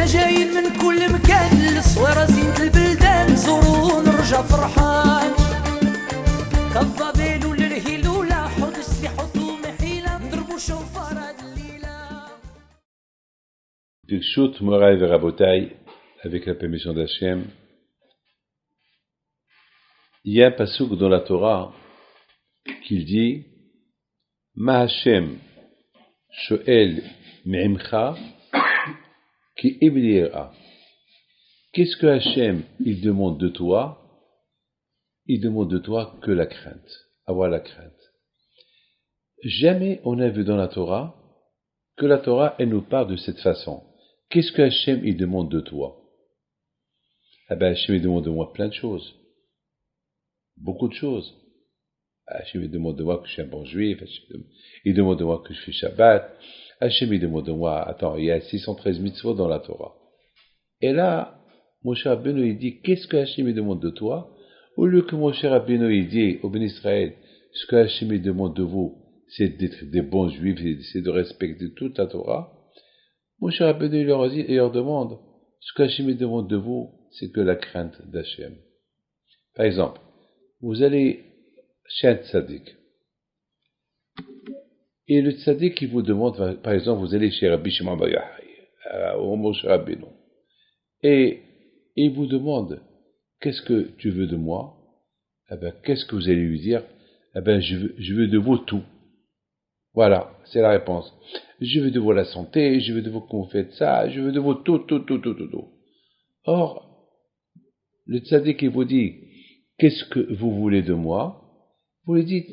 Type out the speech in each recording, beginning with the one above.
احنا جايين من كل مكان للصويرة زينة البلدان زورو ونرجع فرحان كالضبيل وللهيل ولا حوض السلاح وثوم حيلة نضربو شوفار هاد الليلة. Birshut Moraï Verabotai, avec la permission d'Hachem, il y a un pasuk dans la Torah qui dit Ma Hashem Shoel Me'imcha Ki Ibliera. Qu'est-ce que Hashem il demande de toi? Il demande de toi que la crainte, avoir la crainte. Jamais on a vu dans la Torah que la Torah elle nous parle de cette façon. Qu'est-ce que Hashem il demande de toi? Ah ben Hashem il demande de moi plein de choses. Beaucoup de choses. Hashem il demande de moi que je suis un bon juif, il demande de moi que je fais Shabbat, Hashem il demande de moi, attends, il y a 613 mitzvot dans la Torah. Et là, Moshe Rabbeinu il dit, qu'est-ce que Hashem il demande de toi? Au lieu que Moshe Rabbeinu il dit au Ben Israël, ce que Hashem il demande de vous, c'est d'être des bons juifs, c'est de respecter toute la Torah. Moshe Rabbeinu il leur demande, ce que Hashem il demande de vous, c'est que la crainte d'Hachem. Par exemple, vous allez chez un tzaddik, et le tzaddik il vous demande, par exemple, vous allez chez Rabbi Shimon Bar Yochai, au Moshe Rabbeinu, et il vous demande, qu'est-ce que tu veux de moi? Eh ben, qu'est-ce que vous allez lui dire? Eh ben, je veux de vous tout. Voilà, c'est la réponse. Je veux de vous la santé, je veux de vous que vous faites ça, je veux de vous tout. Or, le tzaddik il vous dit, qu'est-ce que vous voulez de moi? Vous lui dites,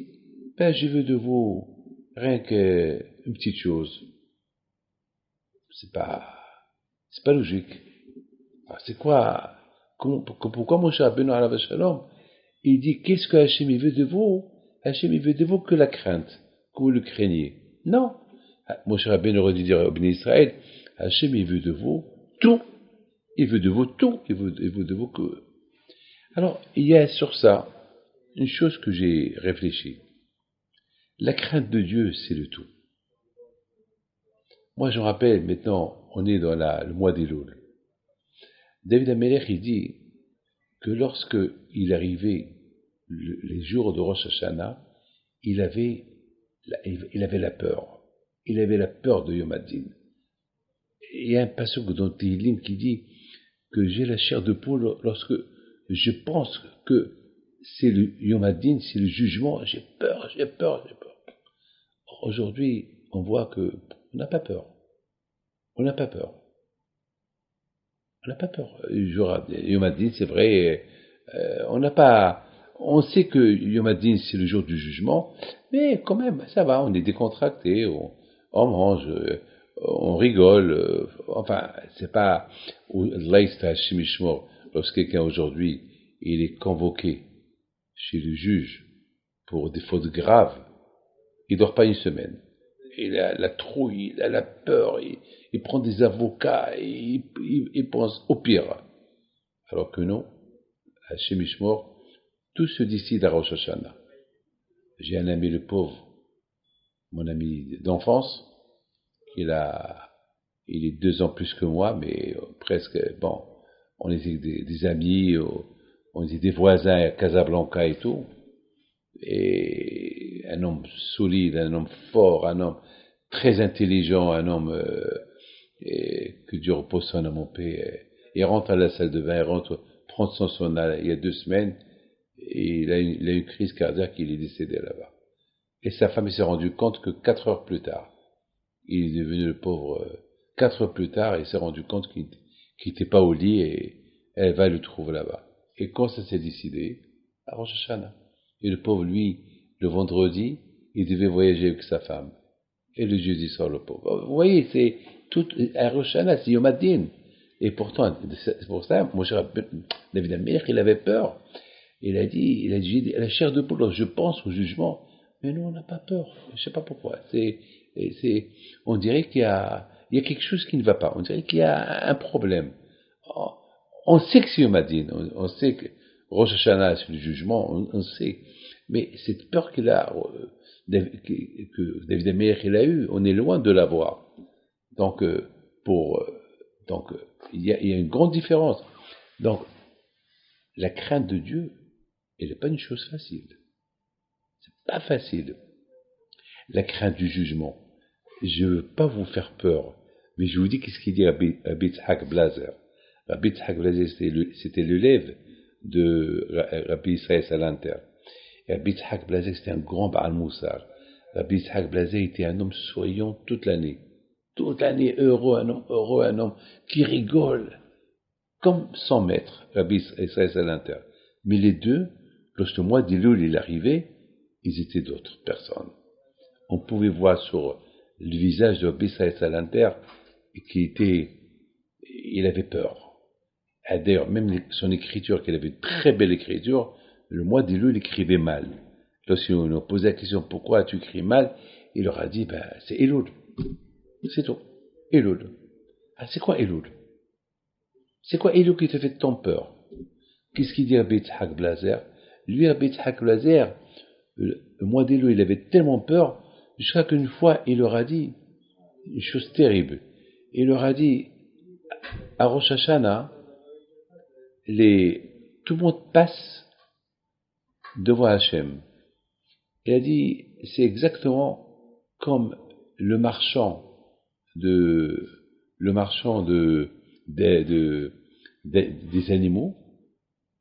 ben, je veux de vous rien qu'une petite chose. C'est pas logique. Alors, c'est quoi? Pourquoi Moshe Rabbeinu alav shalom, il dit, qu'est-ce que Hashem il veut de vous? Hashem il veut de vous que la crainte, que vous le craignez. Non. Moshe Rabbeinu aurait dû dire au Ben Israël, Hashem il veut de vous tout. Il veut de vous tout. Il veut de vous que... Alors, il y a sur ça une chose que j'ai réfléchi. La crainte de Dieu, c'est le tout. Moi, je me rappelle, maintenant, on est dans le mois d'Elul. David HaMelech, il dit que lorsque il arrivait les jours de Rosh Hashanah, il avait la peur. Il avait la peur de Yom Hadin. Il y a un passage dans Tehillim qui dit que j'ai la chair de poule lorsque je pense que c'est le Yom Hadin, c'est le jugement, j'ai peur. Aujourd'hui, on voit que on n'a pas peur. On n'a pas peur. Yom Hadin, c'est vrai, on sait que Yom Hadin, c'est le jour du jugement, mais quand même, ça va, on est décontracté, on mange, on rigole, enfin, c'est pas, lorsque quelqu'un aujourd'hui, il est convoqué chez le juge pour des fautes graves, il dort pas une semaine. Il a la trouille, il a la peur, il prend des avocats, il pense au pire. Alors que non, à Shemishmor, tout se décide à Rosh Hashanah. J'ai un ami, le pauvre, mon ami d'enfance, il est 2 ans plus que moi, mais presque, bon, on était des amis, on était des voisins à Casablanca et tout. Et un homme solide, un homme fort, un homme très intelligent, un homme que Dieu repose son âme en paix. Il rentre à la salle de bain, il rentre prendre son sauna il y a 2 semaines, et il a eu une crise cardiaque, il est décédé là-bas. Et sa femme s'est rendue compte que 4 heures plus tard, il est devenu le pauvre, 4 heures plus tard, il s'est rendu compte qu'il n'était pas au lit, et elle va le trouver là-bas. Et quand ça s'est décidé, à Rosh Hashanah. Et le pauvre, lui, le vendredi, il devait voyager avec sa femme. Et le jeudi soir, le pauvre. Vous voyez, c'est tout, à Rosh Hashanah, c'est Yom Hadin. Et pourtant, c'est pour ça, David HaMelech, il avait peur. Il a dit, la chair de poule, je pense au jugement. Mais nous, on n'a pas peur. Je sais pas pourquoi. On dirait qu'il y a quelque chose qui ne va pas. On dirait qu'il y a un problème. On sait que c'est Yom Hadin. On sait que Rosh Hashanah, c'est le jugement, on sait. Mais cette peur qu'il a, que David HaMelech il a eue, on est loin de l'avoir. Donc, pour Donc, il y a une grande différence. Donc, la crainte de Dieu, elle n'est pas une chose facile. C'est pas facile. La crainte du jugement. Je ne veux pas vous faire peur, mais je vous dis qu'est-ce qu'il dit Rabbi Yitzhak Blazer. Rabbi Yitzhak Blazer, c'était l'élève de Rabbi Israël Salanter. Et Rabbi Yitzhak Blazer, c'était un grand Baal Moussar. Rabbi Yitzhak Blazer était un homme souriant toute l'année. Toute l'année, heureux, un homme qui rigole, comme son maître, Rabbi Israël Salanter. Mais les deux, lorsque le mois d'Elul il arrivait, ils étaient d'autres personnes. On pouvait voir sur le visage de Rabbi Israël Salanter il avait peur. Et d'ailleurs, même son écriture, qu'il avait une très belle écriture, le mois d'Elul, il écrivait mal. Lorsqu'on lui posait la question, pourquoi tu écris mal? Il leur a dit, c'est Elul. C'est tout. Elul. Ah, c'est quoi Elul? C'est quoi Elul qui te fait tant peur? Qu'est-ce qu'il dit Rabbi Yitzhak Blazer? Lui, Rabbi Yitzhak Blazer, le mois d'Elul, il avait tellement peur, jusqu'à qu'une fois, il leur a dit une chose terrible. Il leur a dit, à Rosh Hashanah, tout le monde passe devant Hachem. Il a dit, c'est exactement comme le marchand des animaux,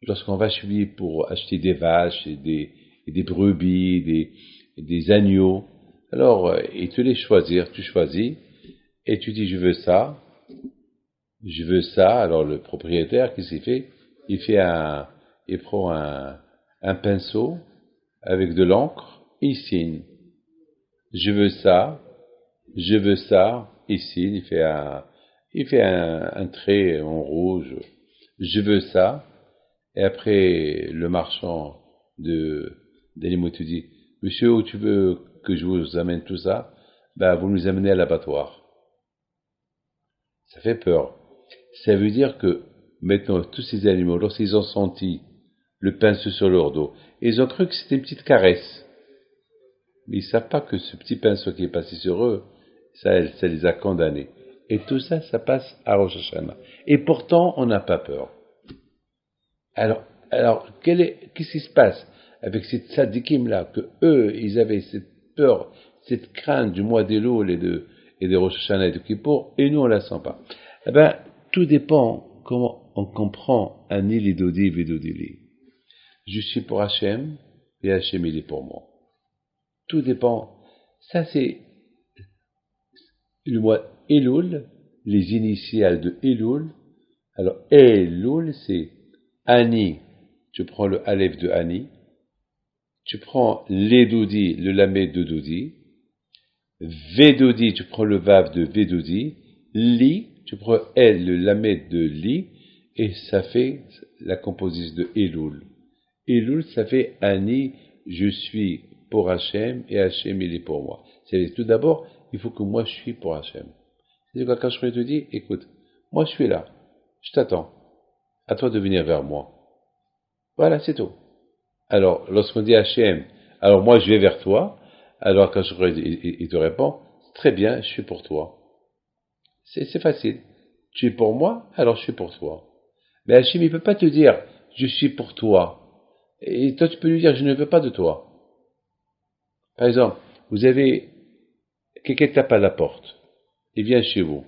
lorsqu'on va chez lui pour acheter des vaches et des brebis, des agneaux. Alors, il te les choisir, tu choisis, et tu dis, je veux ça. Alors le propriétaire, qu'est-ce qu'il fait? Il prend un pinceau avec de l'encre, et il signe. Je veux ça, il signe, il fait un trait en rouge, je veux ça, et après le marchand d'animaux te dit, monsieur, où tu veux que je vous amène tout ça? Vous nous amenez à l'abattoir. Ça fait peur. Ça veut dire que maintenant, tous ces animaux, lorsqu'ils ont senti le pinceau sur leur dos, ils ont cru que c'était une petite caresse. Mais ils ne savent pas que ce petit pinceau qui est passé sur eux, ça les a condamnés. Et tout ça, ça passe à Rosh Hashanah. Et pourtant, on n'a pas peur. Alors, qu'est-ce qui se passe avec ces tzadikim-là, que eux, ils avaient cette peur, cette crainte du mois d'Elul et de Rosh Hashanah et de Kippour, et nous, on ne la sent pas. Tout dépend comment on comprend Ani Dodi Vedodili. Je suis pour Hachem, et Hachem, il est pour moi. Tout dépend. Ça, c'est le mois Elul, les initiales de Elul. Alors, Elul, c'est Ani. Tu prends le Aleph de Ani. Tu prends l'Edodi, le Lamed de Dodi. Vedodi, tu prends le Vav de Vedodi. Li, tu prends El, le Lamed de Li. Et ça fait la composition de Elul. Elul, ça fait Ani, je suis pour Hachem, et Hachem, il est pour moi. C'est tout d'abord, il faut que moi, je suis pour Hachem. C'est-à-dire quand je te dis, écoute, moi, je suis là, je t'attends, à toi de venir vers moi. Voilà, c'est tout. Alors, lorsqu'on dit Hachem, alors moi, je vais vers toi, alors quand il te répond, très bien, je suis pour toi. C'est facile. Tu es pour moi, alors je suis pour toi. Mais Hachem, il ne peut pas te dire, je suis pour toi. Et toi, tu peux lui dire, je ne veux pas de toi. Par exemple, vous avez quelqu'un qui tape à la porte. Il vient chez vous.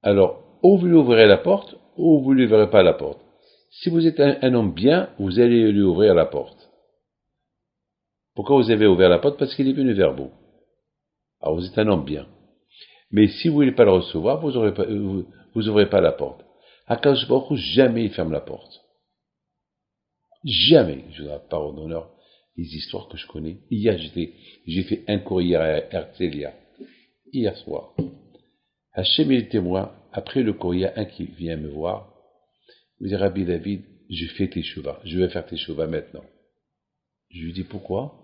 Alors, ou vous lui ouvrez la porte, ou vous ne lui ouvrez pas la porte. Si vous êtes un homme bien, vous allez lui ouvrir la porte. Pourquoi vous avez ouvert la porte? Parce qu'il est venu vers vous. Alors, vous êtes un homme bien. Mais si vous ne voulez pas le recevoir, vous n'ouvrez pas la porte. Akadosh Baruch Hu, jamais il ferme la porte. Jamais. Je vous donne la parole d'honneur. Les histoires que je connais. Hier, j'ai fait un courrier à Herzliya. Hier soir. Hachem est témoin. Après le courrier, un qui vient me voir. Il me dit, Rabbi David, je fais tes chevaux. Je vais faire tes chevaux maintenant. Je lui dis, pourquoi?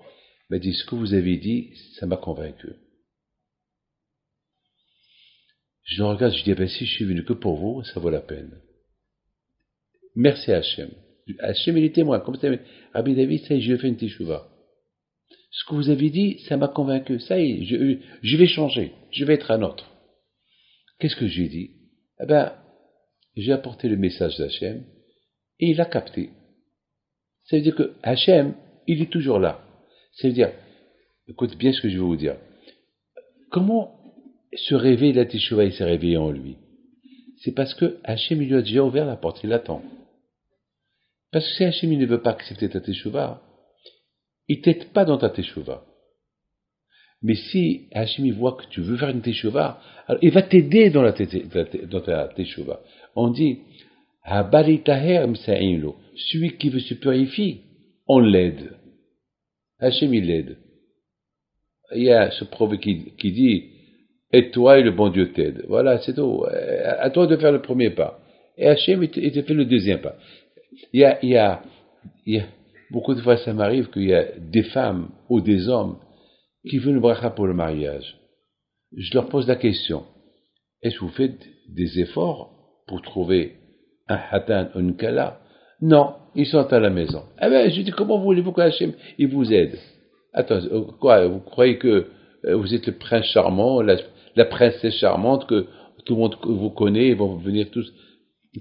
Il m'a dit, ce que vous avez dit, ça m'a convaincu. Je le regarde, je dis, si je suis venu que pour vous, ça vaut la peine. Merci à Hachem. Hachem, il est témoin. Comme ça, Rabbi David, ça y est, je vais faire une teshuva. Ce que vous avez dit, ça m'a convaincu. Ça y est, je vais changer. Je vais être un autre. Qu'est-ce que j'ai dit? Eh ben, j'ai apporté le message d'Hachem et il a capté. Ça veut dire que Hachem, il est toujours là. Ça veut dire, écoute bien ce que je vais vous dire. Comment se réveille la Teshuvah, il s'est réveillé en lui? C'est parce que Hachem, il lui a déjà ouvert la porte, il l'attend. Parce que si Hachem, il ne veut pas accepter ta Teshuvah, il t'aide pas dans ta Teshuvah. Mais si Hachem, il voit que tu veux faire une Teshuvah, alors il va t'aider dans ta Teshuvah. On dit, celui qui veut se purifier, on l'aide. Hachem, il l'aide. Il y a ce proverbe qui dit, aide-toi et le bon Dieu t'aide. Voilà, c'est tout. À toi de faire le premier pas. Et Hachem, il te fait le deuxième pas. Il y a beaucoup de fois, ça m'arrive qu'il y a des femmes ou des hommes qui veulent une bracha pour le mariage. Je leur pose la question, est-ce que vous faites des efforts pour trouver un hatan ou une kala? Non, ils sont à la maison. Ah ben, je dis, comment voulez-vous que Hachem, il vous aide? Attends, quoi, vous croyez que vous êtes le prince charmant, la princesse charmante, que tout le monde vous connaît, ils vont venir tous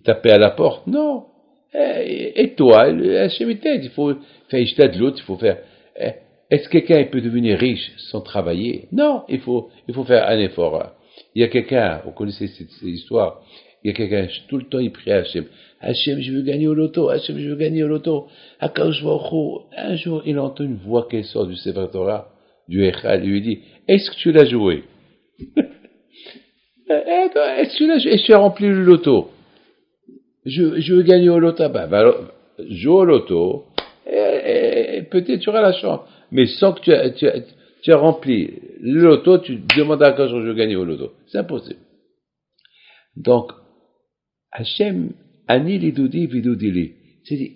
taper à la porte? Non. Et toi, Hachem il t'aide, il faut faire ishta de l'autre, il faut faire... Est-ce que quelqu'un peut devenir riche sans travailler? Non, il faut faire un effort. Il y a quelqu'un, vous connaissez cette histoire, il y a quelqu'un, tout le temps il prie à Hachem. Hachem, je veux gagner au loto, Hachem, je veux gagner au loto. Akadosh Baruch Hu, un jour, il entend une voix qui sort du Sefer Torah, du Echal, il lui dit, est-ce que tu l'as joué? Est-ce que tu l'as joué? Est-ce que tu as rempli le loto? Je veux gagner au loto. Alors, joue au loto, et peut-être tu auras la chance. Mais sans que tu as rempli le loto, tu demandes à quand je veux gagner au loto. C'est impossible. Donc, Hachem, Ani Lidoudi Vidoudili. C'est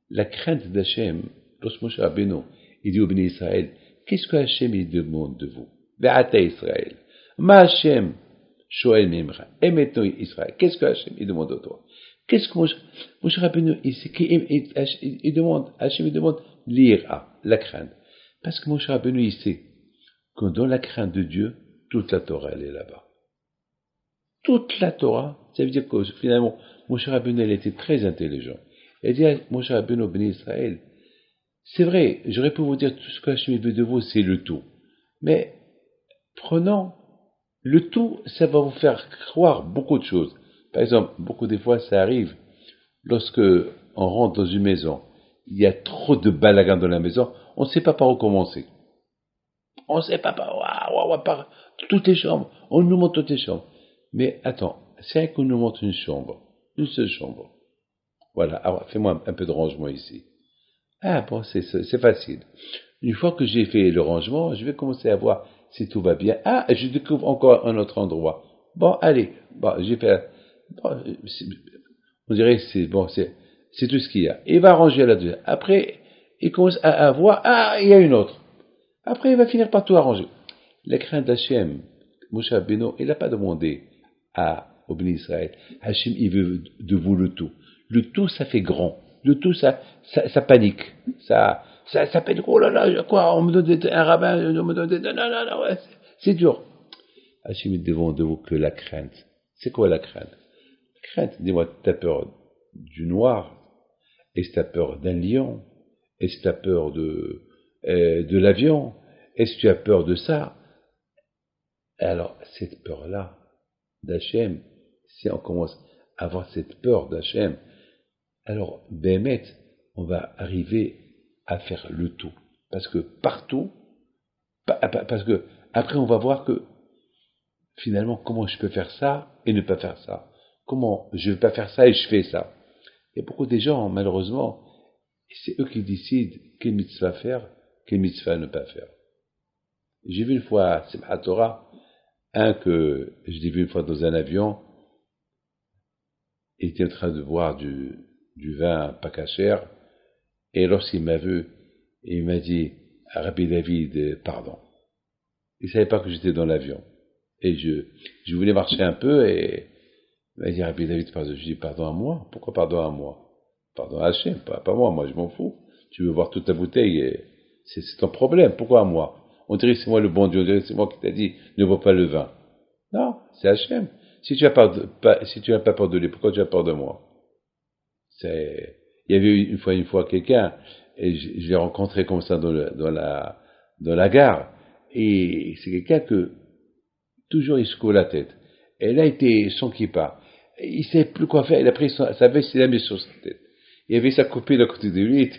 la crainte d'Hachem, lorsque Moshe Rabbeinu, il dit au béni Israël, qu'est-ce que Hachem il demande de vous? Ve'ata Israël. Ma Hachem, Shoel Mimra. Et maintenant Israël. Qu'est-ce que Hachem il demande de toi? Qu'est-ce que Moshe Rabbeinu, il demande, Hachem il demande l'ira, la crainte. Parce que Moshe Rabbeinu, il sait que dans la crainte de Dieu, toute la Torah, elle est là-bas. Toute la Torah, ça veut dire que finalement, Moshe Rabbeinu, elle était très intelligent. Elle dit à Moshe Rabbeinu, béni Israël, c'est vrai, j'aurais pu vous dire tout ce que Hachem veut de vous, c'est le tout. Mais, prenons le tout, ça va vous faire croire beaucoup de choses. Par exemple, beaucoup des fois, ça arrive, lorsque on rentre dans une maison, il y a trop de balagan dans la maison, on ne sait pas par où commencer. On ne sait pas par toutes les chambres. On nous montre toutes les chambres. Mais attends, c'est vrai qu'on nous montre une chambre, une seule chambre. Voilà, alors fais-moi un peu de rangement ici. Ah bon, c'est facile. Une fois que j'ai fait le rangement, je vais commencer à voir si tout va bien. Ah, je découvre encore un autre endroit. Bon, allez, bon, j'ai fait... Bon, on dirait que c'est bon, c'est tout ce qu'il y a. Il va ranger là-dedans. Après, il commence à voir, ah, il y a une autre. Après, il va finir par tout arranger. La crainte d'Hachem, Moshe Rabbeinu, il n'a pas demandé au béni Israël. Hachem, il veut de vous le tout. Le tout, ça fait grand. Le tout, ça panique. Ça panique. Oh là là, quoi, on me donne un rabbin, on me donne non, ouais, c'est dur. Hachem, il demande de vous que la crainte. C'est quoi la crainte? La crainte, dis-moi, t'as peur du noir? Est-ce que t'as peur d'un lion? Est-ce que t'as peur de l'avion? Est-ce que tu as peur de ça? Alors, cette peur-là d'Hachem, si on commence à avoir cette peur d'Hachem, alors, Béhémet, on va arriver à faire le tout. Parce que partout, parce que après on va voir que finalement, comment je peux faire ça et ne pas faire ça? Comment je ne vais pas faire ça et je fais ça? Il y a beaucoup de gens, malheureusement, c'est eux qui décident quelle mitzvah faire, quelle mitzvah ne pas faire. J'ai vu une fois, c'est Simchat Torah, que je l'ai vu une fois dans un avion, il était en train de boire du vin pas cachère, et lorsqu'il m'a vu, il m'a dit, Rabbi David, pardon. Il ne savait pas que j'étais dans l'avion. Et je voulais marcher un peu, et il m'a dit, Rabbi David, pardon. Je dis, pardon à moi? Pourquoi pardon à moi? Pardon à Hachem, pas moi je m'en fous. Tu veux voir toute ta bouteille, et c'est ton problème, pourquoi à moi? On dirait que c'est moi le bon Dieu, on dirait que c'est moi qui t'a dit, ne bois pas le vin. Non, c'est Hachem. Si tu n'as pas peur de lui, pourquoi tu as peur de moi? Il y avait une fois quelqu'un, et je l'ai rencontré comme ça dans la gare, et c'est quelqu'un que toujours il secoue la tête. Et là, il était sans kippa. Il ne savait plus quoi faire. Il a pris sa veste, il l'a mis sur sa tête. Il y avait sa copine à côté de lui,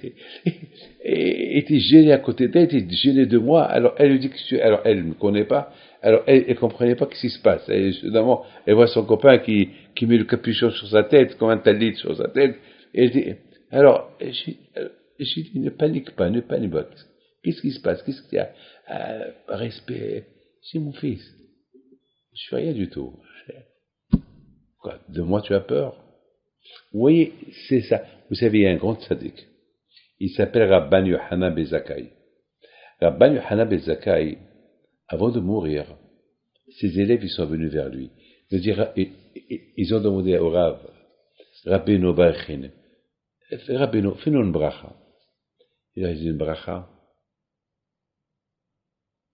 était gêné à côté d'elle, était gêné de moi. Alors elle lui dit alors elle ne me connaît pas. Alors elle comprenait pas ce qui se passe. Et évidemment, elle voit son copain qui met le capuchon sur sa tête, comme un talit sur sa tête. Et elle dit, alors, j'ai dit, ne panique pas. Qu'est-ce qui se passe? Qu'est-ce qu'il y a? Respect. C'est mon fils. Je suis rien du tout. Quoi, de moi tu as peur? Vous voyez, c'est ça. Vous savez, il y a un grand tzaddik. Il s'appelle Rabban Yochanan ben Zakkai. Rabban Yochanan ben Zakkai, avant de mourir, ses élèves ils sont venus vers lui. Ils ont demandé au Rav, Rabbeinu Barchin, Rabbeinu, fais-nous une bracha. Il a dit une bracha.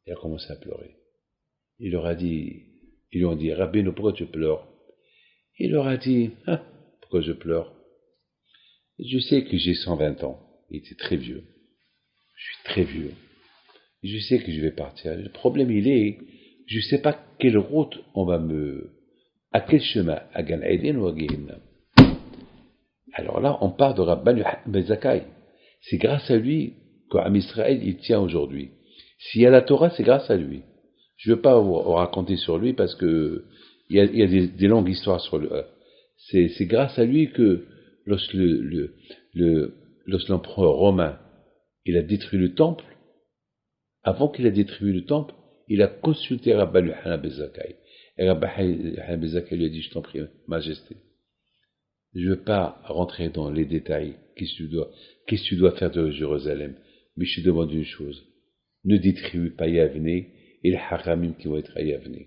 Il a commencé à pleurer. Ils lui ont dit, Rabbeinu, pourquoi tu pleures? Il leur a dit, pourquoi je pleure? Je sais que j'ai 120 ans. Il était très vieux. Je suis très vieux. Je sais que je vais partir. Le problème, il est, je ne sais pas quelle route à quel chemin, à Gan Eden ou à Gehenna. Alors là, on parle de Rabban Yochanan ben Zakkai. C'est grâce à lui qu'Am Israël, il tient aujourd'hui. S'il y a la Torah, c'est grâce à lui. Je ne veux pas vous raconter sur lui parce que il y a des longues histoires sur le. C'est grâce à lui que lorsque l'empereur romain il a détruit le temple, avant qu'il a détruit le temple, il a consulté Rabban Yochanan ben Zakkai. Et Rabban Yochanan ben Zakkai lui a dit, je t'en prie, Majesté, je ne veux pas rentrer dans les détails, qu'est-ce que tu dois faire de Jérusalem, mais je te demande une chose, ne détruis pas Yavne et les haramim qui vont être à Yavne.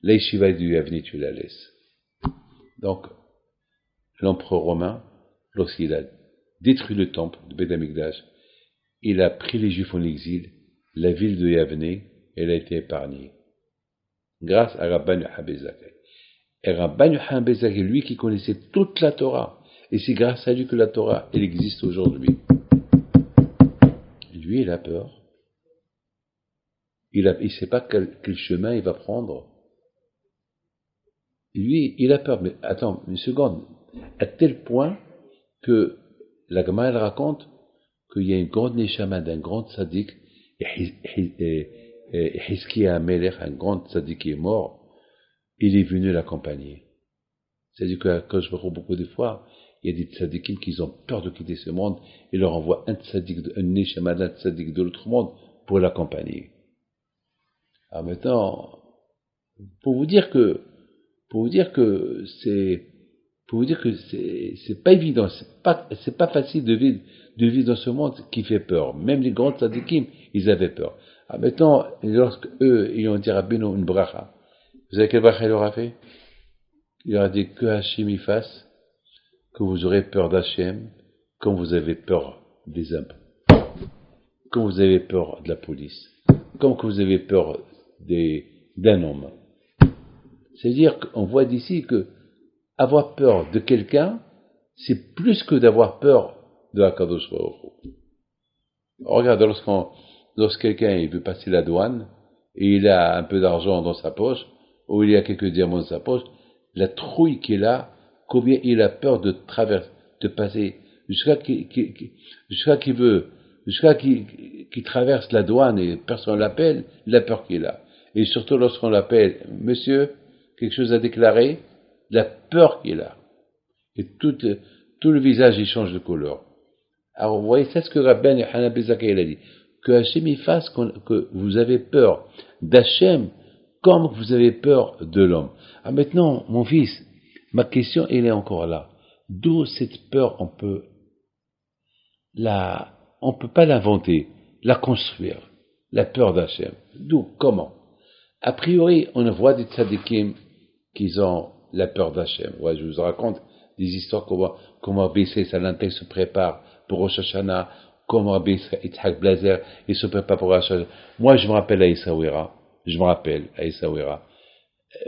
La yeshiva de Yavne, tu la laisses. Donc, l'empereur romain, lorsqu'il a détruit le temple de Beth Amikdash, il a pris les Juifs en exil, la ville de Yavne, elle a été épargnée. Grâce à Rabban Yochanan ben Zakkai. Et Rabban Yochanan ben Zakkai, lui qui connaissait toute la Torah, et c'est grâce à lui que la Torah, elle existe aujourd'hui. Lui, il a peur. Il ne sait pas quel chemin il va prendre. Lui, il a peur. Mais attends, une seconde. À tel point que la Gemara, elle raconte qu'il y a une grande neshama d'un grand tzaddik, Hizkiya Amelech, un grand tzaddik qui est mort, il est venu l'accompagner. C'est-à-dire que quand je vois beaucoup de fois, il y a des tzaddikim qui ont peur de quitter ce monde, il leur envoie un neshama d'un tzaddik de l'autre monde pour l'accompagner. Alors maintenant, pour vous dire que c'est pas évident, c'est pas facile de vivre dans ce monde qui fait peur. Même les grands tzadikim, ils avaient peur. Alors maintenant, lorsque eux, ils ont dit Rabbeinu une bracha, vous savez quelle bracha il leur a fait? Il leur a dit que Hachem y fasse, que vous aurez peur d'Hachem, comme vous avez peur des impôts, comme vous avez peur de la police, comme que vous avez peur d'un homme. C'est-à-dire qu'on voit d'ici que avoir peur de quelqu'un, c'est plus que d'avoir peur de Akadosh Baruch Hu. Regarde, lorsque quelqu'un il veut passer la douane, et il a un peu d'argent dans sa poche, ou il a quelques diamants dans sa poche, la trouille qu'il a, combien il a peur de passer, jusqu'à qu'il traverse la douane et personne l'appelle, la peur qu'il a. Et surtout lorsqu'on l'appelle, monsieur, quelque chose à déclarer, la peur qu'il a. Et tout le visage, il change de couleur. Alors, vous voyez, c'est ce que Rabban Yochanan ben Zakkai a dit. Que Hachem y fasse que vous avez peur d'Hachem comme vous avez peur de l'homme. Ah, maintenant, mon fils, ma question, elle est encore là. D'où cette peur, on peut pas l'inventer, la construire. La peur d'Hachem. D'où? Comment? A priori, on voit des tzadikim qui ont la peur d'Hachem. Ouais, je vous raconte des histoires comment Rabbi Salantek se prépare pour Rosh Hashanah, comment Rabbi Yitzhak Blazer il se prépare pour Rosh Hashanah. Moi, je me rappelle à Essaouira.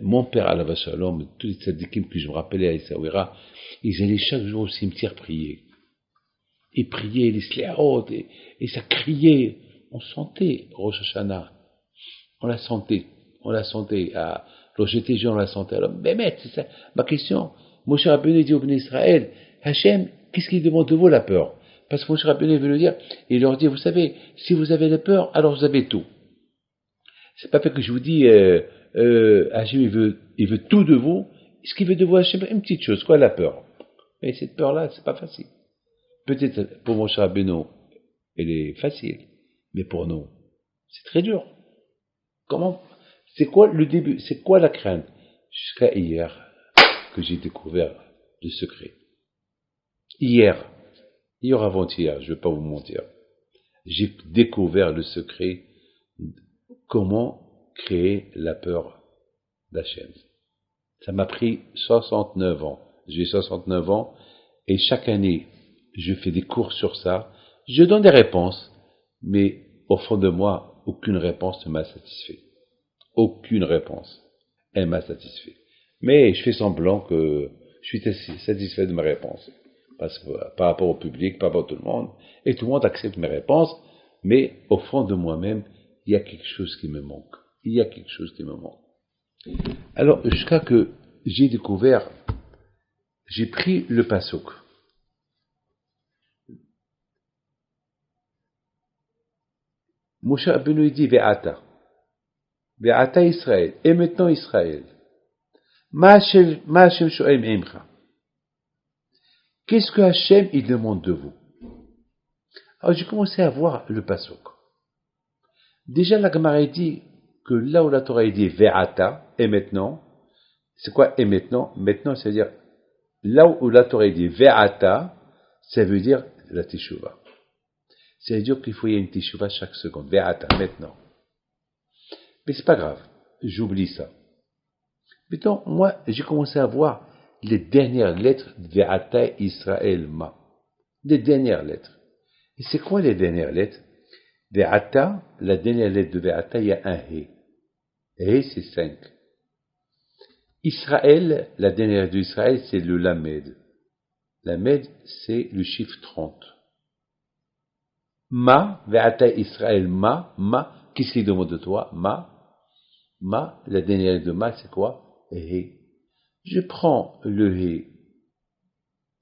Mon père, Alav Shalom, tous les tzadikim que je me rappelais à Essaouira, ils allaient chaque jour au cimetière prier. Ils priaient les sléhot, et ça criait. On sentait Rosh Hashanah. On la sentait. À l'OGTG, on la sentait. Alors, mais c'est ça. Ma question, Moshe Rabbeinu dit au Bnei Israël, Hachem, qu'est-ce qu'il demande de vous la peur? Parce que Moshe Rabbeinu veut le dire, il leur dit, vous savez, si vous avez la peur, alors vous avez tout. C'est pas fait que je vous dis, Hachem, il veut tout de vous. Ce qu'il veut de vous, Hachem, une petite chose, quoi, la peur. Mais cette peur-là, c'est pas facile. Peut-être pour Moshe Rabbeinu, elle est facile, mais pour nous, c'est très dur. Comment? C'est quoi le début? C'est quoi la crainte? Jusqu'à hier que j'ai découvert le secret. Hier avant-hier, je ne vais pas vous mentir, j'ai découvert le secret. Comment créer la peur d'Hachem. Ça m'a pris 69 ans. J'ai 69 ans et chaque année, je fais des cours sur ça. Je donne des réponses, mais au fond de moi, aucune réponse ne m'a satisfait. Aucune réponse. Elle m'a satisfait. Mais je fais semblant que je suis satisfait de mes réponses. Parce que, par rapport au public, par rapport à tout le monde, et tout le monde accepte mes réponses, mais au fond de moi-même, il y a quelque chose qui me manque. Il y a quelque chose qui me manque. Alors, jusqu'à que j'ai découvert, j'ai pris le pasuk. Moshe Rabbeinu dit Ve'ata. Ve'ata Israël. Et maintenant Israël. Ma Hashem sho'el me'imcha. Qu'est-ce que Hashem il demande de vous? Alors j'ai commencé à voir le pasuk. Déjà la Gemara dit que là où la Torah dit Ve'ata, et maintenant, c'est quoi et maintenant? Maintenant, c'est-à-dire, là où la Torah dit Ve'ata, ça veut dire la Teshuvah. C'est-à-dire qu'il faut y avoir une Teshuvah chaque seconde. Ve'ata, maintenant. Mais c'est pas grave, j'oublie ça. Maintenant, moi, j'ai commencé à voir les dernières lettres de Ve'ata Israël Ma. Les dernières lettres. Et c'est quoi les dernières lettres? Ve'ata, la dernière lettre de Ve'ata, il y a un He. He, c'est 5. Israël, la dernière lettre d'Israël, c'est le Lamed. Lamed, c'est le chiffre 30. Ma, Ve'ata Israël Ma, qu'est-ce qu'il demande de toi? Ma, la dernière lettre de Ma, c'est quoi? He. Je prends le He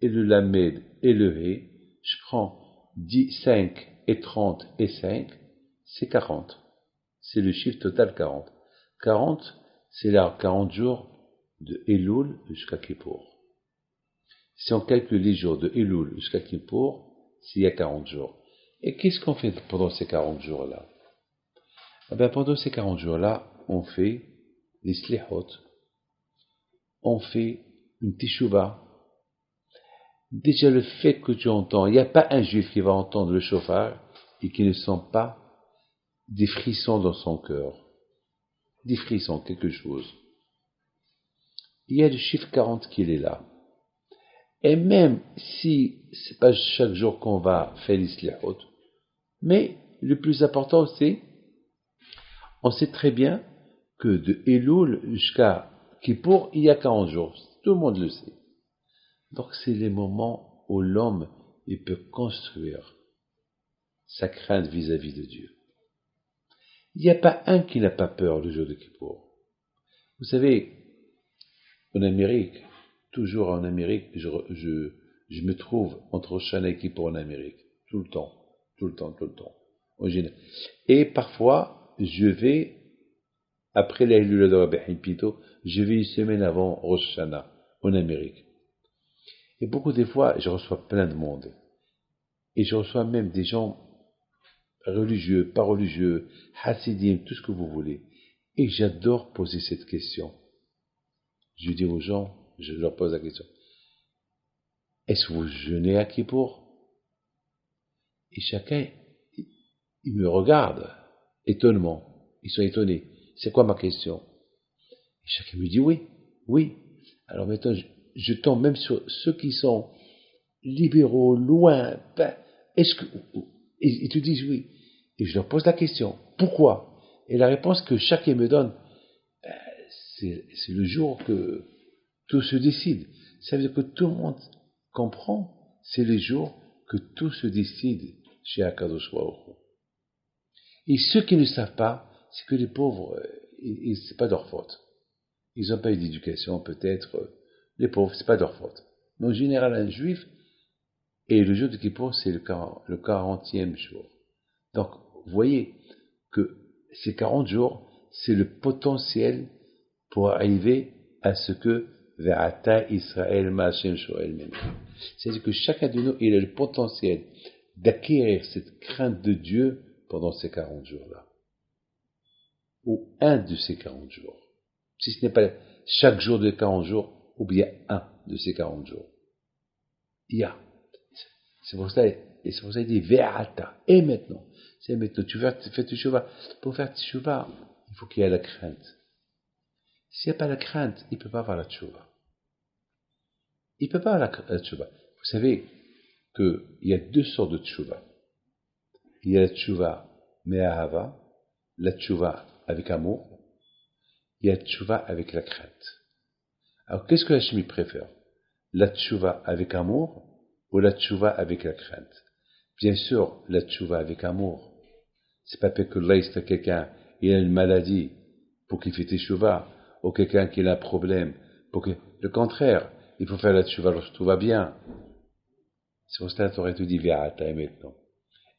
et le Lamed et le He, je prends 5 et 30 et 5, c'est 40. C'est le chiffre total 40. 40, c'est là 40 jours de Elul jusqu'à Kippour. Si on calcule les jours de Elul jusqu'à Kippour, c'est il y a 40 jours. Et qu'est-ce qu'on fait pendant ces 40 jours-là? Eh bien, pendant ces 40 jours-là, on fait les slihot, on fait une teshuvah. Déjà le fait que tu entends, il n'y a pas un juif qui va entendre le shofar et qui ne sent pas des frissons dans son cœur. Des frissons, quelque chose. Il y a le chiffre 40 qui est là. Et même si c'est pas chaque jour qu'on va faire les slihot, mais le plus important c'est, on sait très bien que de Elul jusqu'à Kippour, il y a 40 jours. Tout le monde le sait. Donc c'est les moments où l'homme il peut construire sa crainte vis-à-vis de Dieu. Il n'y a pas un qui n'a pas peur le jour de Kippour. Vous savez, en Amérique, toujours en Amérique, je me trouve entre Rosh Hashanah et Kippour en Amérique, tout le temps. Et parfois, je vais, après la Hilula de Rabbi Haim Pito, je vais une semaine avant Rosh Hashanah en Amérique. Et beaucoup de fois, je reçois plein de monde. Et je reçois même des gens religieux, pas religieux, hassidim, tout ce que vous voulez. Et j'adore poser cette question. Je dis aux gens, je leur pose la question. Est-ce que vous jeûnez à Kippour? Et chacun, il me regarde, étonnement. Ils sont étonnés. C'est quoi ma question? Et chacun me dit oui. Alors maintenant, je tombe même sur ceux qui sont libéraux, loin. Est-ce que ils te disent oui? Et je leur pose la question. Pourquoi? Et la réponse que chacun me donne, c'est le jour que tout se décide. Ça veut dire que tout le monde comprend, c'est le jour que tout se décide chez Akadosh Baruch Hu. Et ceux qui ne savent pas, c'est que les pauvres, c'est pas leur faute. Ils n'ont pas eu d'éducation, peut-être. Les pauvres, c'est pas leur faute. Mais en général, un juif, et le jour de Kippour, c'est le 40e jour. Donc, vous voyez que ces 40 jours, c'est le potentiel pour arriver à ce que Ve'ata Israël Ma'ashem Shoel Menu. C'est-à-dire que chacun de nous, il a le potentiel d'acquérir cette crainte de Dieu pendant ces 40 jours-là. Ou un de ces 40 jours. Si ce n'est pas chaque jour de 40 jours, ou bien un de ces 40 jours. Il y a. C'est pour ça qu'il dit Ve'ata. Et maintenant. C'est maintenant. Tu fais teshuva. Pour faire teshuva, il faut qu'il y ait la crainte. S'il n'y a pas la crainte, il ne peut pas avoir la teshuva. Il ne peut pas avoir la teshuva. Vous savez qu'il y a deux sortes de teshuva. Il y a la teshuva me'ahava, la teshuva avec amour. Il y a la teshuva avec la crainte. Alors, qu'est-ce que la Hachem préfère? La teshuva avec amour ou la teshuva avec la crainte? Bien sûr, la teshuva avec amour. C'est pas parce que là, il quelqu'un, il a une maladie pour qu'il fait teshuva, ou quelqu'un qui a un problème. Le contraire, il faut faire la teshuva lorsque tout va bien. C'est pour ça que la Torah te dit Ve'ata et maintenant.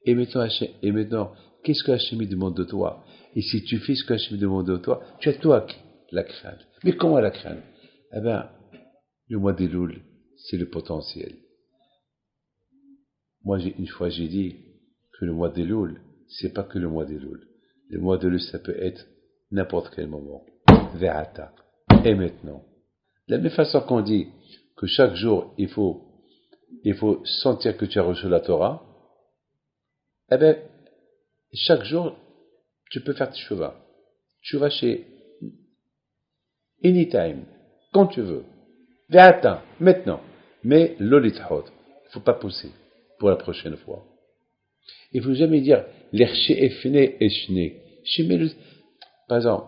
Et maintenant, qu'est-ce que Hachem demande de toi? Et si tu fais ce que Hachem demande de toi, tu as toi la crainte. Mais comment la crainte? Eh bien, le mois d'Elul, c'est le potentiel. Moi, une fois, j'ai dit que le mois d'Elul, c'est pas que le mois d'Elul. Le mois d'Elul, ça peut être n'importe quel moment. Ve'ata. Et maintenant. De la même façon qu'on dit que chaque jour, il faut sentir que tu as reçu la Torah, eh bien, chaque jour, tu peux faire teshuva. Teshuva chez anytime, quand tu veux. Ve'ata, maintenant. Mais l'olithod, il ne faut pas pousser pour la prochaine fois. Il ne faut jamais dire l'erché efne eshne. Par exemple,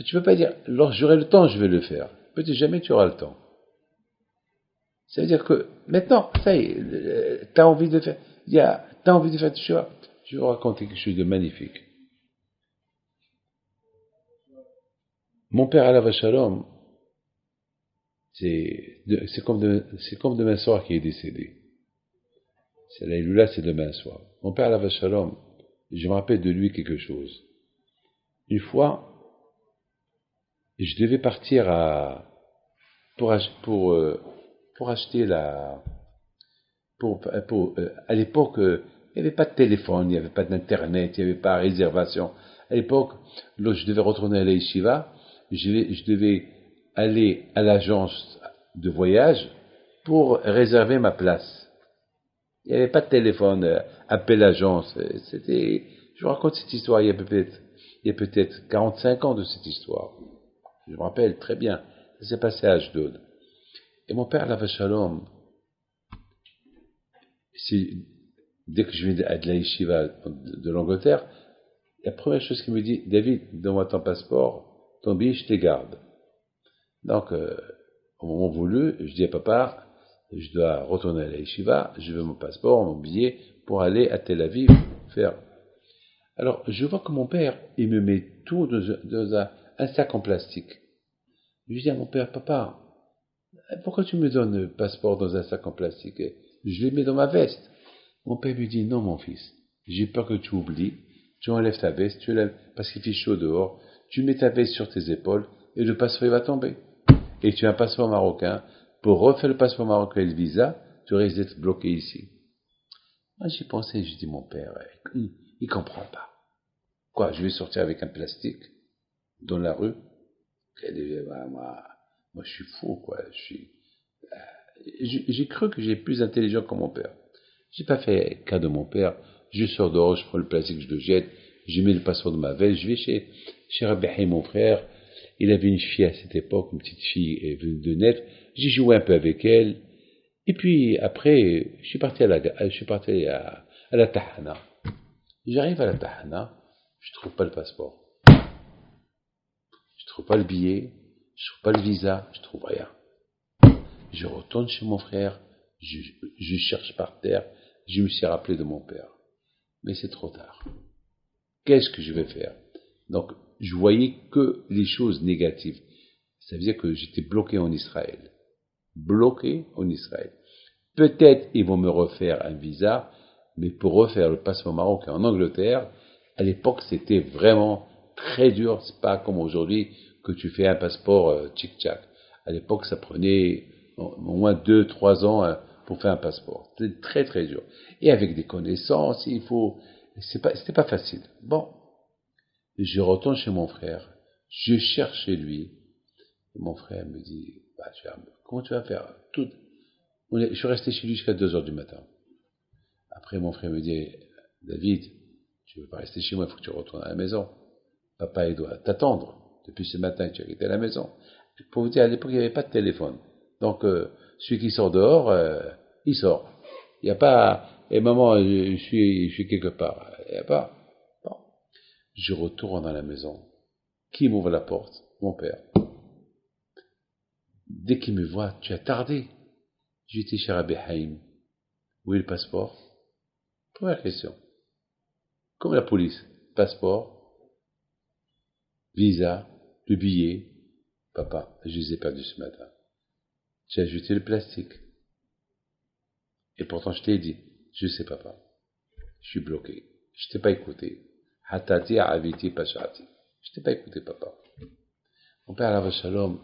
tu ne peux pas dire lorsque j'aurai le temps, je vais le faire. Peut-être jamais tu auras le temps. Ça veut dire que maintenant, ça y est, tu as envie de faire. T'as envie de faire teshuva. Je vais vous raconter quelque chose de magnifique. Mon père Alav Shalom, c'est comme demain soir qui est décédé. C'est la Iloula, c'est demain soir. Mon père Alav Shalom, je me rappelle de lui quelque chose. Une fois, je devais partir pour acheter à l'époque, il n'y avait pas de téléphone, il n'y avait pas d'internet, il n'y avait pas de réservation. À l'époque, lorsque je devais retourner à la yeshiva, je devais aller à l'agence de voyage pour réserver ma place. Il n'y avait pas de téléphone, appel l'agence. Je vous raconte cette histoire, il y a peut-être 45 ans de cette histoire. Je me rappelle très bien. Ça s'est passé à Ashdod. Et mon père, Alav Shalom, dès que je viens de la yeshiva de l'Angleterre, la première chose qu'il me dit, David, donne-moi ton passeport, ton billet, je te garde. Donc, au moment voulu, je dis à papa, je dois retourner à la yeshiva, je veux mon passeport, mon billet, pour aller à Tel Aviv faire. Alors, je vois que mon père, il me met tout dans un sac en plastique. Je dis à mon père, papa, pourquoi tu me donnes le passeport dans un sac en plastique? Je le mets dans ma veste. Mon père lui dit, non mon fils, j'ai peur que tu oublies, tu enlèves ta veste, parce qu'il fait chaud dehors, tu mets ta veste sur tes épaules, et le passeport va tomber. Et tu as un passeport marocain, pour refaire le passeport marocain et le visa, tu risques d'être bloqué ici. Moi j'y pensais, j'ai dit, mon père, il comprend pas. Quoi, je vais sortir avec un plastique, dans la rue? Moi je suis fou, quoi, j'ai cru que j'ai plus intelligent que mon père. J'ai pas fait cas de mon père. Je sors dehors, je prends le plastique, je le jette, je mets le passeport de ma veste, je vais chez Rabbi mon frère. Il avait une fille à cette époque, une petite fille venue de naître. J'ai joué un peu avec elle. Et puis après, je suis parti à la Tahana. J'arrive à la Tahana, je trouve pas le passeport. trouve pas le billet, je trouve pas le visa, je trouve rien. Je retourne chez mon frère, je cherche par terre, je me suis rappelé de mon père. Mais c'est trop tard. Qu'est-ce que je vais faire? Donc, je voyais que les choses négatives. Ça veut dire que j'étais bloqué en Israël. Bloqué en Israël. Peut-être ils vont me refaire un visa, mais pour refaire le passeport marocain en Angleterre, à l'époque c'était vraiment très dur. C'est pas comme aujourd'hui que tu fais un passeport tchic-tchac. À l'époque ça prenait au moins 2-3 ans pour faire un passeport. C'était très très dur. Et avec des connaissances, c'était pas facile. Bon, je retourne chez mon frère, je cherche chez lui. Et mon frère me dit, comment tu vas faire? Je suis resté chez lui jusqu'à 2 heures du matin. Après, mon frère me dit, David, tu ne veux pas rester chez moi, il faut que tu retournes à la maison. Papa, il doit t'attendre. Depuis ce matin, tu as quitté la maison. Pour vous dire, à l'époque, il n'y avait pas de téléphone. Donc, celui qui sort dehors, il sort. Il n'y a pas, et maman, je suis quelque part. Il n'y a pas. Bon. Je retourne à la maison. Qui m'ouvre la porte? Mon père. Dès qu'il me voit, tu as tardé. J'étais chez Rabbi Haïm. Où est le passeport? Première question. Comme la police. Passeport, visa, le billet. Papa, je les ai perdus ce matin. J'ai ajouté le plastique. Et pourtant, je t'ai dit, je sais papa. Je suis bloqué. Je t'ai pas écouté. Hatati aviti pashati. Je t'ai pas écouté, papa. Mon père, Alav Shalom,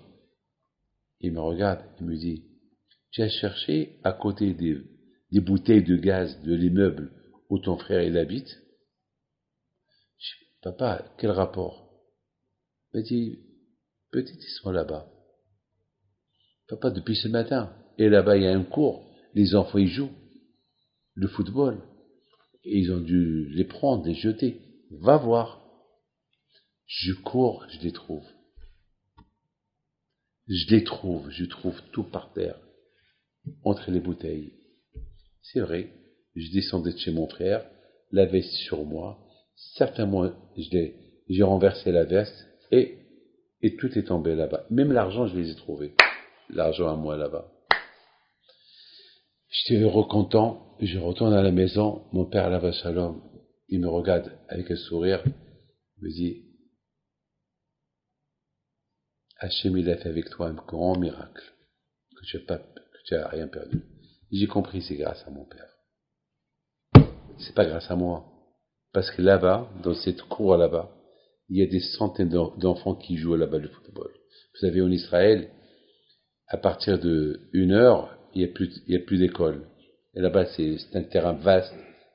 il me regarde, il me dit, tu as cherché à côté des bouteilles de gaz de l'immeuble où ton frère il habite? Je dis, papa, quel rapport? Il m'a dit, peut-être ils sont là-bas. Papa, depuis ce matin. Et là-bas, il y a un cours. Les enfants, ils jouent. Le football. Et ils ont dû les prendre, les jeter. Va voir. Je cours, je les trouve. Je trouve tout par terre. Entre les bouteilles. C'est vrai, je descendais de chez mon frère, la veste sur moi, certainement j'ai renversé la veste et tout est tombé là-bas. Même l'argent, je les ai trouvés. L'argent à moi là-bas. J'étais heureux, content, je retourne à la maison, mon père, Alav Shalom, il me regarde avec un sourire, il me dit, Hachem, il a fait avec toi un grand miracle, que tu as rien perdu. J'ai compris, c'est grâce à mon père. C'est pas grâce à moi. Parce que là-bas, dans cette cour là-bas, il y a des centaines d'enfants qui jouent là-bas le football. Vous savez, en Israël, à partir de 1 heure, il y a plus d'école. Et là-bas, c'est un terrain vaste.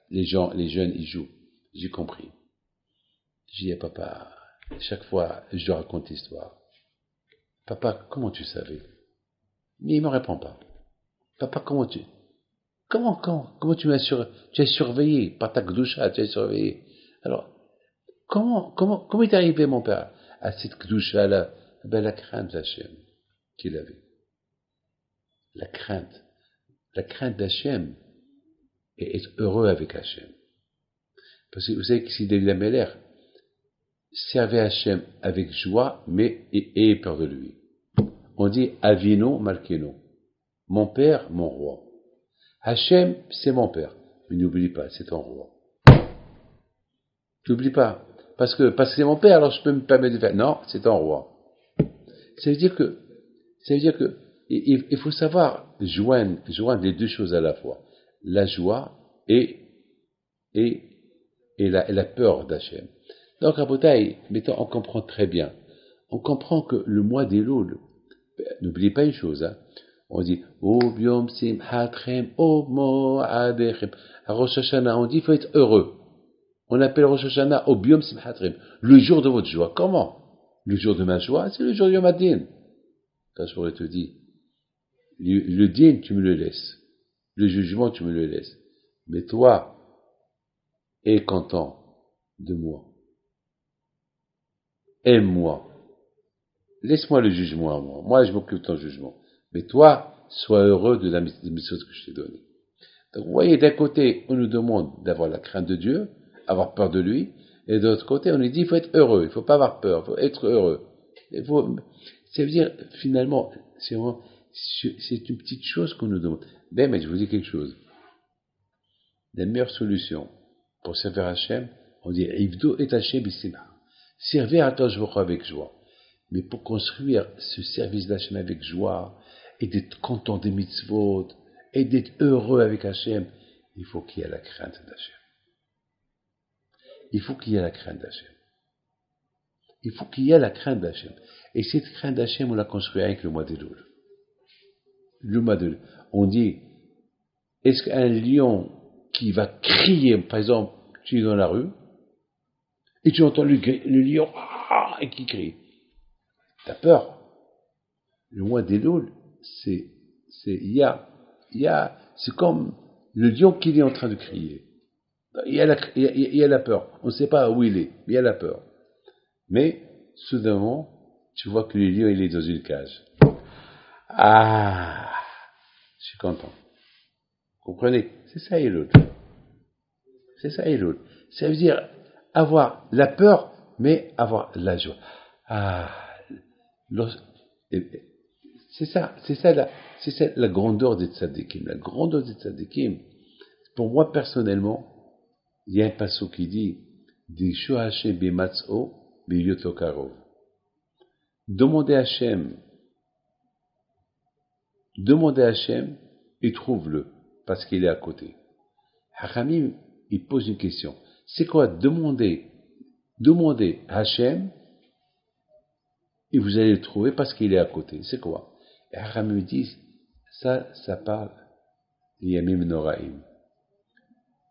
Les jeunes, ils jouent. J'ai compris. J'ai dit à papa, chaque fois, je lui raconte l'histoire. Papa, comment tu savais? Mais il me répond pas. Papa, comment tu tu as surveillé, par ta Gdoucha, tu as surveillé. Alors, comment est arrivé mon père à cette Gdoucha-là? Ben, la crainte d'Hachem qu'il avait. La crainte d'Hachem et être heureux avec Hachem. Parce que vous savez que si David Ameller servait Hachem avec joie, mais et peur de lui. On dit Avino Malkeno. Mon père, mon roi. Hachem, c'est mon père. Mais n'oublie pas, c'est ton roi. N'oublie pas. Parce que c'est mon père, alors je peux me permettre de faire. Non, c'est ton roi. Ça veut dire que il faut savoir joindre les deux choses à la fois. La joie et la peur d'Hachem. Donc, à Botaï, on comprend très bien. On comprend que le mois d'Elul, n'oubliez pas une chose, hein. On dit, Biom Simchatchem, Mo'adechem. À Rosh Hashanah, on dit, il faut être heureux. On appelle Rosh Hashanah, Biom Simchatchem, le jour de votre joie. Comment? Le jour de ma joie, c'est le jour du Yom HaDin. Quand je pourrais te dire, le din, tu me le laisses. Le jugement, tu me le laisses. Mais toi, aie content de moi. Aime-moi. Laisse-moi le jugement à moi. Moi, je m'occupe de ton jugement. Mais toi, sois heureux de la mission que je t'ai donnée. Donc, vous voyez, d'un côté, on nous demande d'avoir la crainte de Dieu, avoir peur de lui, et de l'autre côté, on nous dit, il faut être heureux, il ne faut pas avoir peur, il faut être heureux. Ça veut dire, finalement, c'est une petite chose qu'on nous demande. Ben, mais je vous dis quelque chose. La meilleure solution pour servir Hachem, on dit Ivdo et Hachem Bissimha. Servir à Kadosh Baruch Hu avec joie. Mais pour construire ce service d'Hachem avec joie, et d'être content des mitzvot, et d'être heureux avec Hachem, il faut qu'il y ait la crainte d'Hachem. Il faut qu'il y ait la crainte d'Hachem. Il faut qu'il y ait la crainte d'Hachem. Et cette crainte d'Hachem, on l'a construite avec le mois d'Elul. Le mois d'Elul. On dit, est-ce qu'un lion qui va crier, par exemple, tu es dans la rue, et tu entends le lion, et qui crie, t'as peur. Le mois d'Elul, c'est comme le lion qui est en train de crier. Il y a la peur. On ne sait pas où il est, mais il y a la peur. Mais, soudainement, tu vois que le lion, il est dans une cage. Ah, je suis content. Vous comprenez? C'est ça Elul. C'est ça Elul. Ça veut dire avoir la peur, mais avoir la joie. Ah, c'est ça la grandeur des tzadikim. La grandeur des tzadikim, pour moi personnellement, il y a un passage qui dit Dishu Hashem bimatz'o biyot lo karov. Demandez à Hashem et trouve-le, parce qu'il est à côté. Hachamim, il pose une question. C'est quoi demander à Hashem et vous allez le trouver parce qu'il est à côté. C'est quoi? Et Hachamim dit, ça parle Yamim Noraim.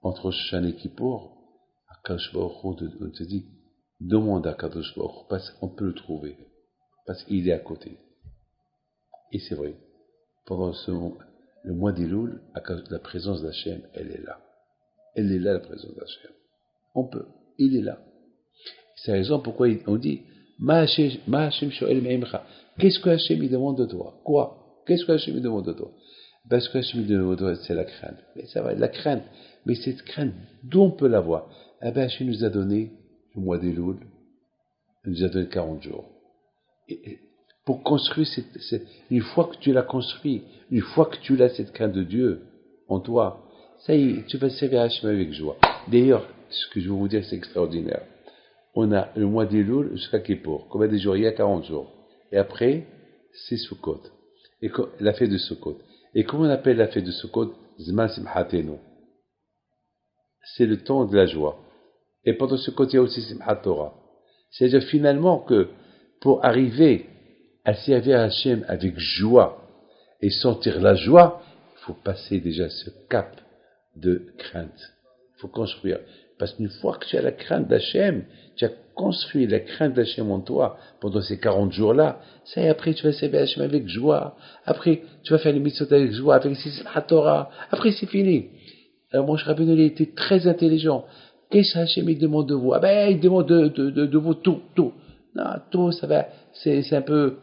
Entre Shana et Kippour, Akadosh Baruch Hu, on te dit, demande à Akadosh Baruch Hu, parce qu'on peut le trouver, parce qu'il est à côté. Et c'est vrai. Pendant le mois d'Elul, la présence d'Hachem, elle est là. Elle est là, la présence d'Hachem. On peut. Il est là. C'est la raison pourquoi on dit Ma Hashem shoel me'imcha. Qu'est-ce que Hashem il demande de toi? Quoi? Qu'est-ce que Hashem il demande de toi? Parce que Hashem il demande de toi, c'est la crainte. Mais ça va, la crainte. Mais cette crainte, d'où on peut l'avoir? Eh bien, Hashem nous a donné le mois d'Elul, il nous a donné 40 jours. Et pour construire une fois que tu l'as construit, une fois que tu l'as cette crainte de Dieu en toi, ça y est, tu vas servir Hashem avec joie. D'ailleurs, ce que je vais vous dire, c'est extraordinaire. On a le mois d'Elul jusqu'à Kippour. Combien de jours? Il y a 40 jours. Et après, c'est Sukkot. Et la fête de Sukkot. Et comment on appelle la fête de Sukkot? Zman Simchatenu. C'est le temps de la joie. Et pendant Sukkot, il y a aussi Simchat Torah. C'est-à-dire finalement que pour arriver à servir Hashem avec joie et sentir la joie, il faut passer déjà ce cap de crainte. Il faut construire. Parce qu'une fois que tu as la crainte d'Hachem, tu as construit la crainte d'Hachem en toi pendant ces 40 jours-là, ça y est, après tu vas servir Hachem avec joie, après tu vas faire les mitzvot avec joie, avec la Torah, après c'est fini. Alors mon cher Rabbeinu, il était très intelligent. Qu'est-ce que Hachem il demande de vous? Ah ben il demande de vous tout. Non, tout ça va, c'est un peu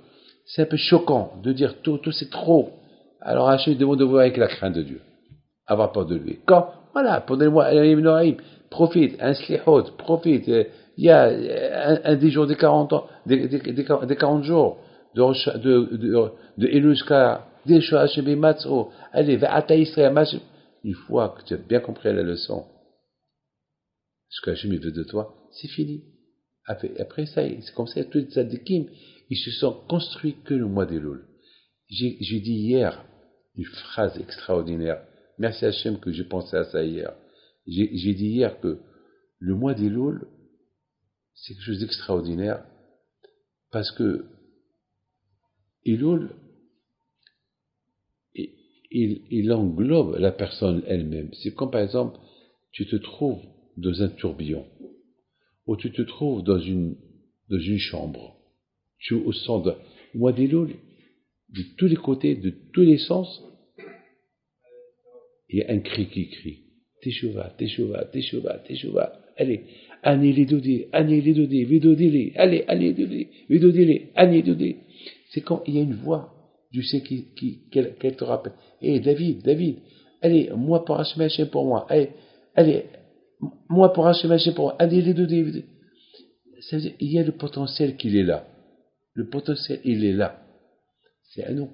choquant de dire tout c'est trop. Alors Hachem il demande de vous avec la crainte de Dieu, avoir peur de lui. Quand? Voilà, pendant le mois profite, un slihot, profite. Il y a un des jours des 40 ans, des 40 jours de Elul jusqu'à Dishu Hashem bimatz'o. Allez, va'ata Yisrael. Une fois que tu as bien compris la leçon, ce que Hashem veut de toi, c'est fini. Après ça, c'est comme ça, tous les tzadikim, ils se sont construits que le mois d'Elul. J'ai dit hier une phrase extraordinaire. Merci Hashem que j'ai pensé à ça hier. J'ai dit hier que le mois d'Elul, c'est quelque chose d'extraordinaire parce que Elul, il englobe la personne elle-même. C'est comme par exemple, tu te trouves dans un tourbillon ou tu te trouves dans une chambre. Tu es au centre. Le mois d'Elul, de tous les côtés, de tous les sens, il y a un cri qui crie. Teshuva. Allez, vidodili. C'est quand il y a une voix, tu sais qu'elle te rappelle. David, allez, moi pour Hashem pour moi. Allez, moi pour Hashem pour moi. Allez, vidodili. Ça veut dire, il y a le potentiel qu'il est là. Le potentiel, il est là. C'est à nous.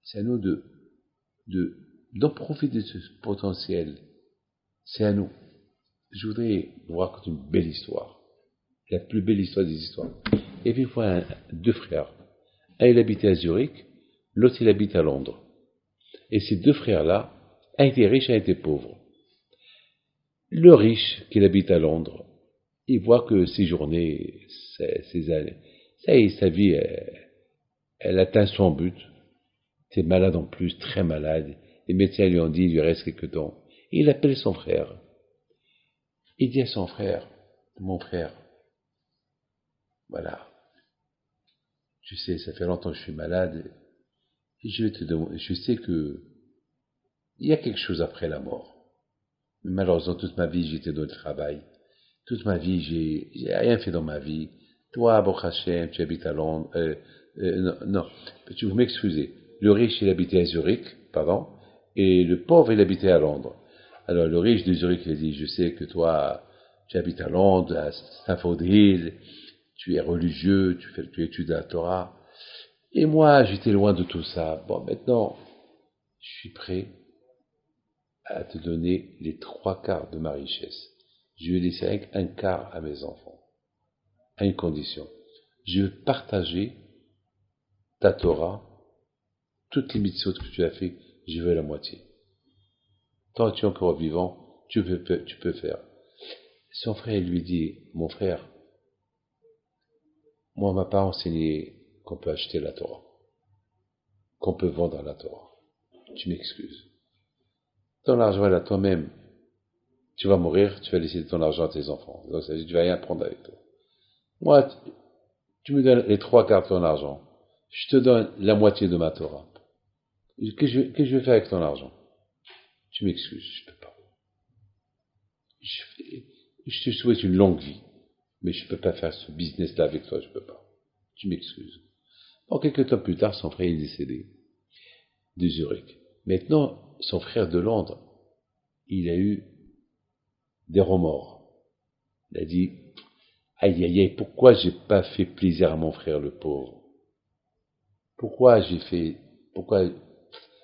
C'est à nous d'en profiter de ce potentiel. C'est à nous. Je voudrais vous raconter une belle histoire. La plus belle histoire des histoires. Il y avait une fois deux frères. Un, il habitait à Zurich, l'autre, il habite à Londres. Et ces deux frères-là, un était riche, un était pauvre. Le riche, qui habite à Londres, il voit que ses journées, ses années, ça y est, sa vie, elle atteint son but. Il est malade en plus, très malade. Les médecins lui ont dit, il lui reste quelques temps. Et il appelle son frère. Il dit à son frère, mon frère, voilà, tu sais, ça fait longtemps que je suis malade, et je vais te demander, je sais que il y a quelque chose après la mort. Malheureusement, toute ma vie, j'étais dans le travail. Toute ma vie, j'ai rien fait dans ma vie. Toi, Baruch Hashem, tu habites à Londres. Non, vous m'excusez. Le riche, il habitait à Zurich, pardon, et le pauvre, il habitait à Londres. Alors, le riche de Zurich, il a dit, je sais que toi, tu habites à Londres, à Stafford Hill, tu es religieux, tu étudies la Torah. Et moi, j'étais loin de tout ça. Bon, maintenant, je suis prêt à te donner les 3/4 de ma richesse. Je vais laisser un quart à mes enfants, à une condition. Je veux partager ta Torah, toutes les mitzvot que tu as fait, je veux la moitié. Tant que tu es encore vivant, tu peux faire. Son frère lui dit, mon frère, moi on m'a pas enseigné qu'on peut acheter la Torah, qu'on peut vendre la Torah. Tu m'excuses. Ton argent est là toi-même. Tu vas mourir, tu vas laisser ton argent à tes enfants. Donc ça veut dire que tu vas rien prendre avec toi. Moi, tu me donnes les 3/4 de ton argent. Je te donne la moitié de ma Torah. Qu'est-ce que je vais faire avec ton argent? Tu m'excuses, je peux pas. Je te souhaite une longue vie, mais je peux pas faire ce business-là avec toi, je peux pas. Tu m'excuses. Bon, quelques temps plus tard, son frère est décédé de Zurich. Maintenant, son frère de Londres, il a eu des remords. Il a dit, aïe aïe aïe, pourquoi j'ai pas fait plaisir à mon frère le pauvre? Pourquoi j'ai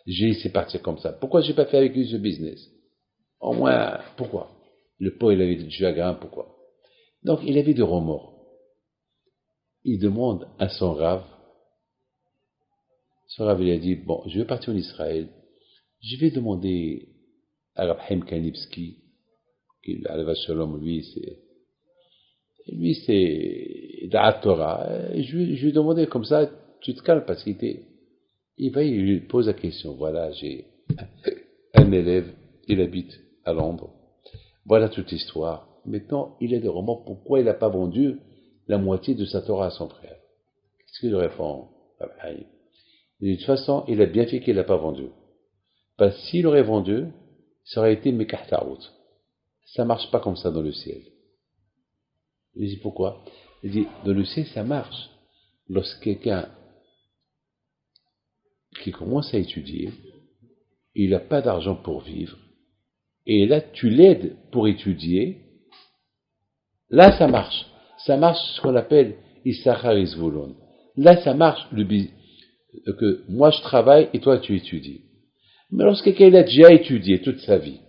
laissé partir comme ça? Pourquoi j'ai pas fait avec lui ce business? Au moins, pourquoi? Le pauvre, il avait du chagrin, pourquoi? Donc, il avait des remords. Il demande à son Rav, il a dit, bon, je vais partir en Israël, je vais demander à Rav Haim Kanivsky, qui, à Shalom, lui, c'est Da'at Torah. Je lui ai demandé comme ça, tu te calmes, parce il lui pose la question. Voilà, j'ai un élève, il habite à Londres. Voilà toute l'histoire. Maintenant, il a des remords. Pourquoi il n'a pas vendu la moitié de sa Torah à son frère? Qu'est-ce qu'il répond? Il dit, de toute façon, il a bien fait qu'il n'a pas vendu. Parce que s'il aurait vendu, ça aurait été Mekahtarut. Ça marche pas comme ça dans le ciel. Il dit pourquoi? Il dit, dans le ciel, ça marche. Lorsque quelqu'un qui commence à étudier, il n'a pas d'argent pour vivre, et là, tu l'aides pour étudier, là, ça marche. Ça marche ce qu'on appelle Issachar Izvulon. Là, ça marche, que moi, je travaille et toi, tu étudies. Mais lorsque quelqu'un a déjà étudié toute sa vie,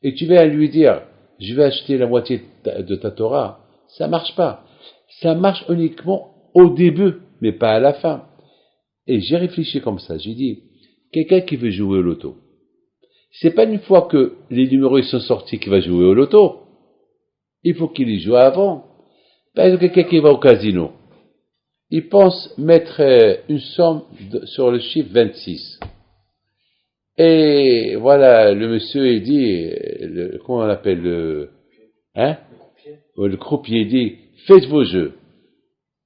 et tu vas lui dire, je vais acheter la moitié de ta Torah, ça marche pas. Ça marche uniquement au début, mais pas à la fin. Et j'ai réfléchi comme ça, j'ai dit, quelqu'un qui veut jouer au loto, c'est pas une fois que les numéros sont sortis qu'il va jouer au loto. Il faut qu'il y joue avant. Par exemple, quelqu'un qui va au casino, il pense mettre une somme sur le chiffre 26. Et voilà, le monsieur, il dit, comment on appelle le croupier dit, faites vos jeux.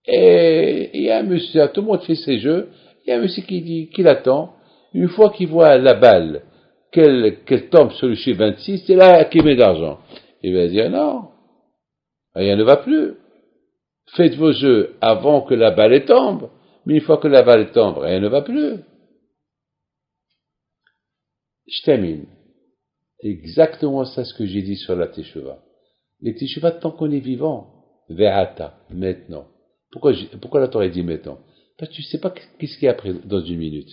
Et il y a un monsieur, tout le monde fait ses jeux, il y a un monsieur qui dit, qu'il attend, une fois qu'il voit la balle, qu'elle tombe sur le chiffre 26, c'est là qu'il met d'argent. Il va dire, non, rien ne va plus. Faites vos jeux avant que la balle tombe, mais une fois que la balle tombe, rien ne va plus. Je termine. Exactement ça ce que j'ai dit sur la Teshuvah. Les Teshuvah, tant qu'on est vivant, Ve'ata, maintenant. Pourquoi la Torah dit maintenant? Parce que tu ne sais pas qu'est-ce qu'il y a après, dans une minute.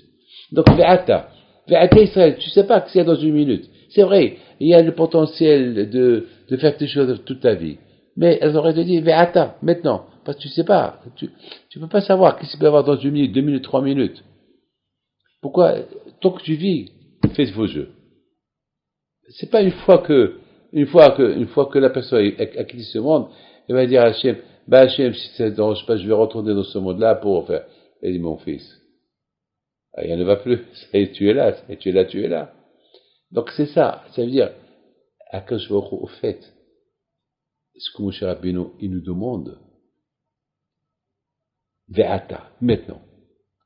Donc, Ve'ata Israël, tu ne sais pas ce qu'il y a dans une minute. C'est vrai, il y a le potentiel de faire tes choses toute ta vie. Mais elle aurait dit, Ve'ata, maintenant. Parce que tu ne sais pas. Tu ne peux pas savoir qu'est-ce qu'il peut y avoir dans une minute, 2 minutes, 3 minutes. Pourquoi? Tant que tu vis, fais vos jeux. C'est pas une fois que la personne a quitté ce monde, elle va dire à Hachem, Hachem, si ça ne dérange pas, je vais retourner dans ce monde-là pour faire. Elle dit, mon fils, rien ne va plus. Ça y est, tu es là, tu es là. Donc c'est ça. Ça veut dire, Akash Baruch Hu, au fait, ce que Moshe Rabbeinu, il nous demande, Ve'ata, maintenant.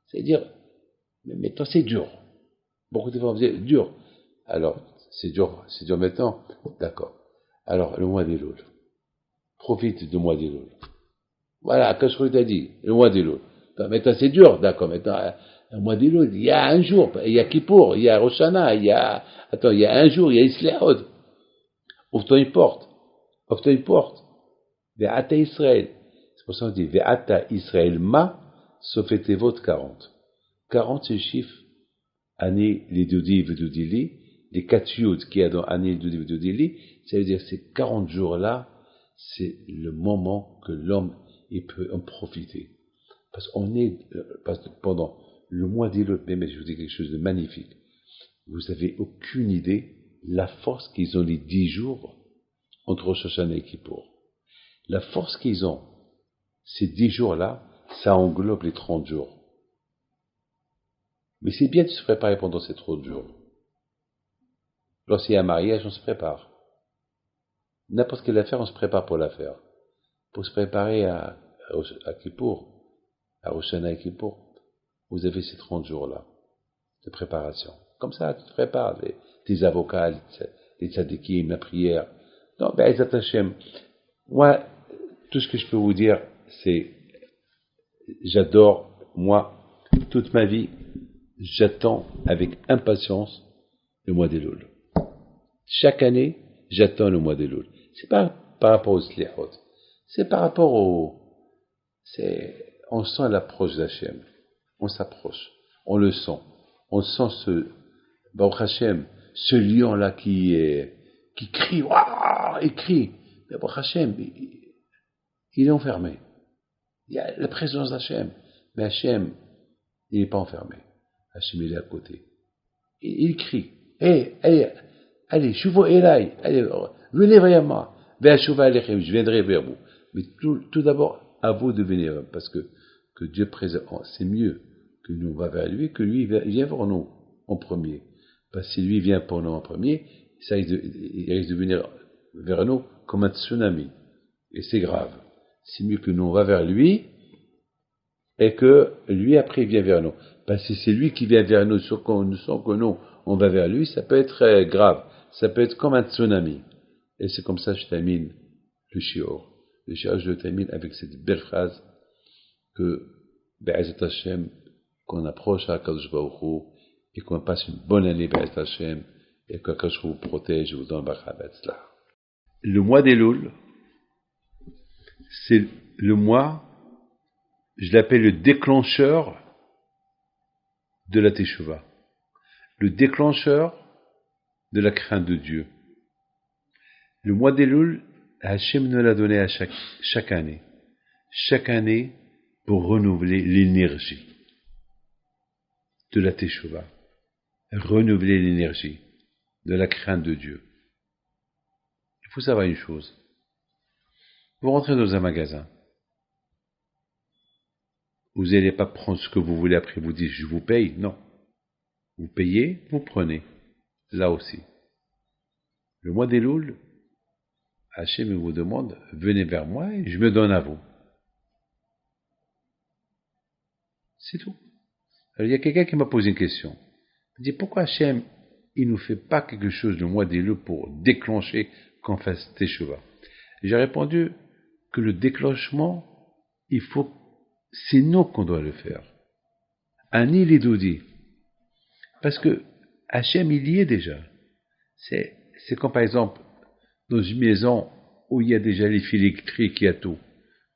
C'est-à-dire, mais maintenant c'est dur. Beaucoup de fois on disait dur. Alors, c'est dur maintenant. D'accord. Alors, le mois des Loul. Profite du mois des Loul. Voilà, Akash Baruch Hu t'a dit, le mois des Loul. Maintenant c'est dur, d'accord. Maintenant, le mois des Loul, il y a un jour, il y a Kippour, il y a Rosh Hashanah, il y a un jour, il y a Islehod. Ouvre-toi une porte. Ve'ata Israël. C'est pour ça qu'on dit Ve'ata Israël ma, sauf Tevot 40. 40 c'est le chiffre, année les Dodi Vedodili, les 4 Yud qu'il y a dans année les Dodi Vedodili, ça veut dire ces 40 jours-là, c'est le moment que l'homme il peut en profiter. Parce que pendant le mois d'Elul, mais je vous dis quelque chose de magnifique. Vous n'avez aucune idée la force qu'ils ont les 10 jours entre Rosh Hashanah et Kippour. La force qu'ils ont, ces 10 jours-là, ça englobe les 30 jours. Mais c'est bien de se préparer pendant ces 30 jours. Lorsqu'il y a un mariage, on se prépare. N'importe quelle affaire, on se prépare pour la faire. Pour se préparer à Kippour, à Rosh Hashanah et Kippour, vous avez ces 30 jours-là de préparation. Comme ça, tu te prépares, tes avocats, les tzadikim, la prière. Non, Be'ezat Hashem, moi, tout ce que je peux vous dire, c'est, j'adore, moi, toute ma vie, j'attends avec impatience le mois d'Elul. Chaque année, j'attends le mois d'Elul. C'est pas par rapport au Slihot, c'est par rapport on sent l'approche d'Hachem. On s'approche, on le sent. On sent Baruch Hashem, ce lion-là qui crie, waouh, il crie. Mais Baruch Hashem, il est enfermé. Il y a la présence d'Hachem. Mais Hachem, il n'est pas enfermé. Hachem, il est à côté. Il crie. Allez, Shuvo Elai, allez, venez vers moi. Je viendrai vers vous. Mais tout d'abord, à vous de venir, parce que Dieu présente, c'est mieux que nous va vers lui, que lui vient vers nous en premier. Parce que si lui vient pour nous en premier, il risque de venir vers nous comme un tsunami. Et c'est grave. C'est mieux que nous on va vers lui, et que lui après il vient vers nous. Parce que c'est lui qui vient vers nous, sans que nous on va vers lui, ça peut être grave. Ça peut être comme un tsunami. Et c'est comme ça que je termine le shiur. Le shiur, je le termine avec cette belle phrase que Be'ezat Hashem, qu'on approche à Kadosh Baruch Hu, et qu'on passe une bonne année Be'ezat Hashem, et que Kadosh Baruch Hu vous protège et vous donne Baruch Habetzlah. Le mois d'Elul, c'est le mois, je l'appelle le déclencheur de la Teshuvah. Le déclencheur de la crainte de Dieu. Le mois d'Elul, Hachem nous l'a donné à chaque année. Chaque année, pour renouveler l'énergie de la Teshuvah. Renouveler l'énergie de la crainte de Dieu. Il faut savoir une chose. Vous rentrez dans un magasin. Vous n'allez pas prendre ce que vous voulez après vous dire je vous paye. Non. Vous payez, vous prenez. Là aussi. Le mois d'Elul, Hachem vous demande, venez vers moi et je me donne à vous. C'est tout. Alors, il y a quelqu'un qui m'a posé une question. Il dit, pourquoi Hachem, il ne nous fait pas quelque chose le mois d'Elul pour déclencher qu'on fasse Teshuvah? J'ai répondu que le déclenchement, c'est nous qu'on doit le faire. Ani les Doudi. Parce que Hachem, il y est déjà. C'est comme par exemple, dans une maison où il y a déjà les fils électriques, il y a tout.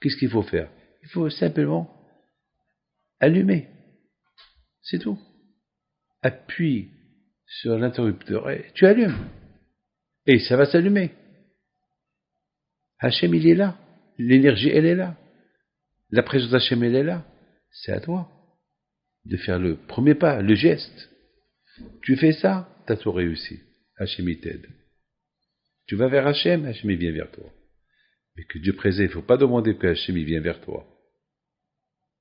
Qu'est-ce qu'il faut faire? Il faut simplement allumer. C'est tout. Appuie sur l'interrupteur et tu allumes. Et ça va s'allumer. Hachem, il est là. L'énergie, elle est là. La présence d'Hachem, elle est là. C'est à toi de faire le premier pas, le geste. Tu fais ça, tu as tout réussi. Hachem, il t'aide. Tu vas vers Hachem, Hachem, il vient vers toi. Mais que Dieu préserve, il ne faut pas demander que Hachem, il vient vers toi.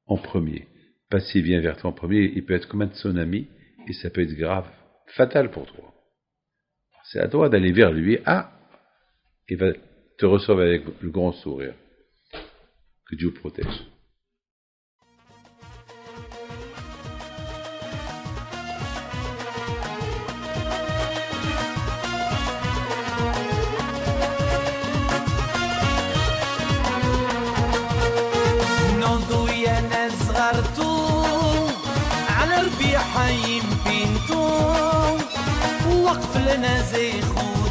En premier. Parce qu'il vient vers toi en premier, il peut être comme un tsunami, et ça peut être grave, fatal pour toi. C'est à toi d'aller vers lui. Il va te recevoir avec le grand sourire. Que Dieu protège. نوضو يا ناس غرتو على ربيع حي بينتو وقف لنا زي خو